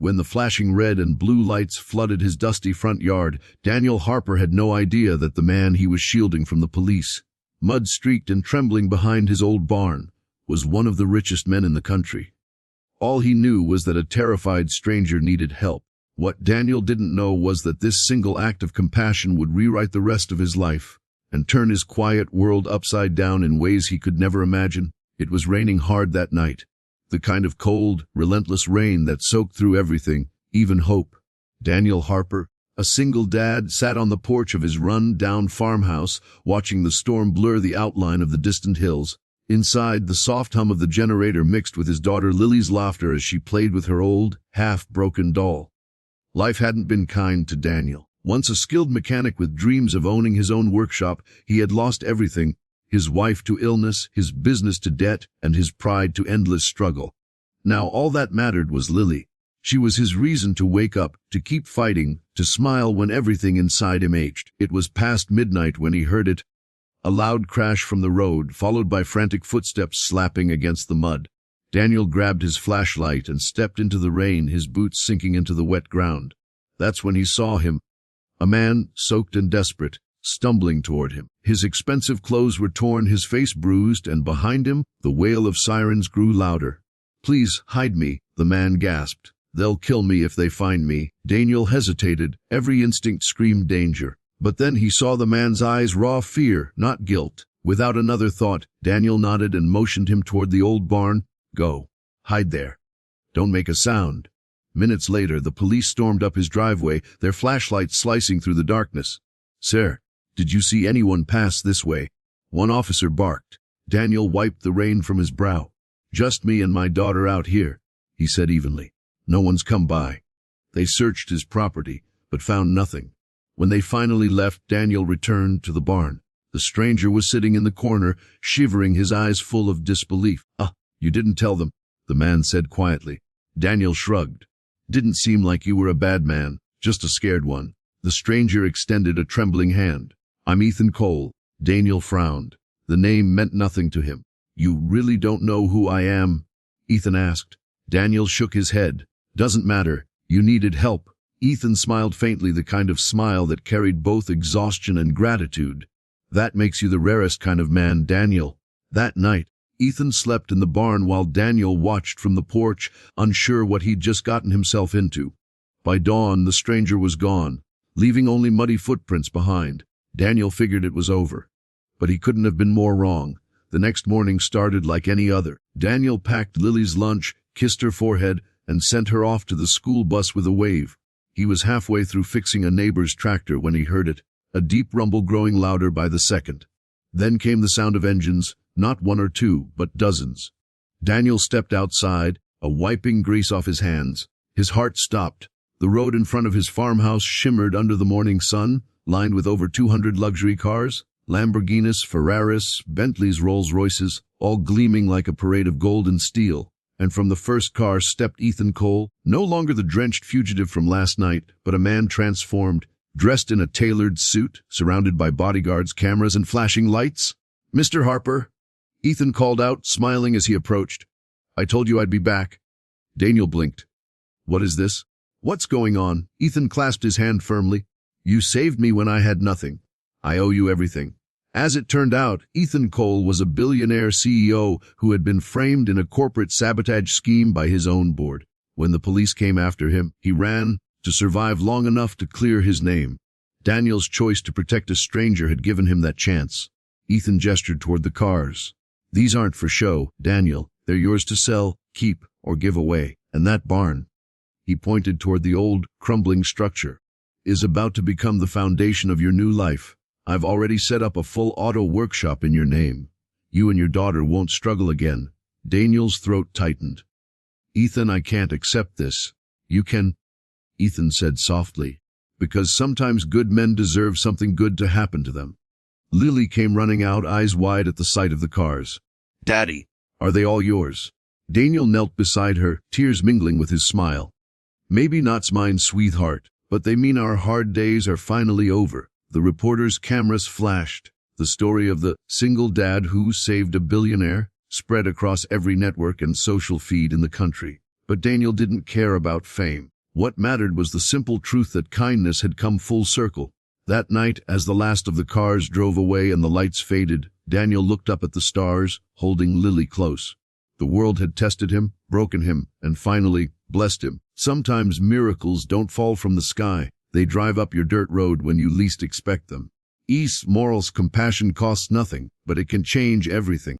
When the flashing red and blue lights flooded his dusty front yard, Daniel Harper had no idea that the man he was shielding from the police, mud-streaked and trembling behind his old barn, was one of the richest men in the country. All he knew was that a terrified stranger needed help. What Daniel didn't know was that this single act of compassion would rewrite the rest of his life and turn his quiet world upside down in ways he could never imagine. It was raining hard that night, the kind of cold, relentless rain that soaked through everything, even hope. Daniel Harper, a single dad, sat on the porch of his run-down farmhouse, watching the storm blur the outline of the distant hills. Inside, the soft hum of the generator mixed with his daughter Lily's laughter as she played with her old, half-broken doll. Life hadn't been kind to Daniel. Once a skilled mechanic with dreams of owning his own workshop, he had lost everything: his wife to illness, his business to debt, and his pride to endless struggle. Now all that mattered was Lily. She was his reason to wake up, to keep fighting, to smile when everything inside him ached. It was past midnight when he heard it. A loud crash from the road, followed by frantic footsteps slapping against the mud. Daniel grabbed his flashlight and stepped into the rain, his boots sinking into the wet ground. That's when he saw him. A man, soaked and desperate, stumbling toward him. His expensive clothes were torn, his face bruised, and behind him, the wail of sirens grew louder. "Please, hide me," the man gasped. "They'll kill me if they find me." Daniel hesitated. Every instinct screamed danger. But then he saw the man's eyes, raw fear, not guilt. Without another thought, Daniel nodded and motioned him toward the old barn. "Go. Hide there. Don't make a sound." Minutes later, the police stormed up his driveway, their flashlights slicing through the darkness. "Sir, did you see anyone pass this way?" one officer barked. Daniel wiped the rain from his brow. "Just me and my daughter out here," he said evenly. "No one's come by." They searched his property, but found nothing. When they finally left, Daniel returned to the barn. The stranger was sitting in the corner, shivering, his eyes full of disbelief. You didn't tell them," the man said quietly. Daniel shrugged. "Didn't seem like you were a bad man, just a scared one." The stranger extended a trembling hand. "I'm Ethan Cole." Daniel frowned. The name meant nothing to him. "You really don't know who I am?" Ethan asked. Daniel shook his head. "Doesn't matter. You needed help." Ethan smiled faintly, the kind of smile that carried both exhaustion and gratitude. "That makes you the rarest kind of man, Daniel." That night, Ethan slept in the barn while Daniel watched from the porch, unsure what he'd just gotten himself into. By dawn, the stranger was gone, leaving only muddy footprints behind. Daniel figured it was over. But he couldn't have been more wrong. The next morning started like any other. Daniel packed Lily's lunch, kissed her forehead, and sent her off to the school bus with a wave. He was halfway through fixing a neighbor's tractor when he heard it, a deep rumble growing louder by the second. Then came the sound of engines, not one or two, but dozens. Daniel stepped outside, wiping grease off his hands. His heart stopped. The road in front of his farmhouse shimmered under the morning sun, lined with over 200 luxury cars, Lamborghinis, Ferraris, Bentleys, Rolls-Royces, all gleaming like a parade of gold and steel. And from the first car stepped Ethan Cole, no longer the drenched fugitive from last night, but a man transformed, dressed in a tailored suit, surrounded by bodyguards, cameras, and flashing lights. "Mr. Harper," Ethan called out, smiling as he approached. "I told you I'd be back." Daniel blinked. "What is this? What's going on?" Ethan clasped his hand firmly. "You saved me when I had nothing. I owe you everything." As it turned out, Ethan Cole was a billionaire CEO who had been framed in a corporate sabotage scheme by his own board. When the police came after him, he ran, to survive long enough to clear his name. Daniel's choice to protect a stranger had given him that chance. Ethan gestured toward the cars. "These aren't for show, Daniel. They're yours to sell, keep, or give away. And that barn," he pointed toward the old, crumbling structure, "is about to become the foundation of your new life. I've already set up a full auto workshop in your name. You and your daughter won't struggle again." Daniel's throat tightened. "Ethan, I can't accept this." "You can," Ethan said softly, "because sometimes good men deserve something good to happen to them." Lily came running out, eyes wide at the sight of the cars. "Daddy, are they all yours?" Daniel knelt beside her, tears mingling with his smile. "Maybe not mine, sweetheart, but they mean our hard days are finally over." The reporter's cameras flashed. The story of the single dad who saved a billionaire spread across every network and social feed in the country. But Daniel didn't care about fame. What mattered was the simple truth that kindness had come full circle. That night, as the last of the cars drove away and the lights faded, Daniel looked up at the stars, holding Lily close. The world had tested him, broken him, and finally blessed him. Sometimes miracles don't fall from the sky. They drive up your dirt road when you least expect them. Morals compassion costs nothing, but it can change everything.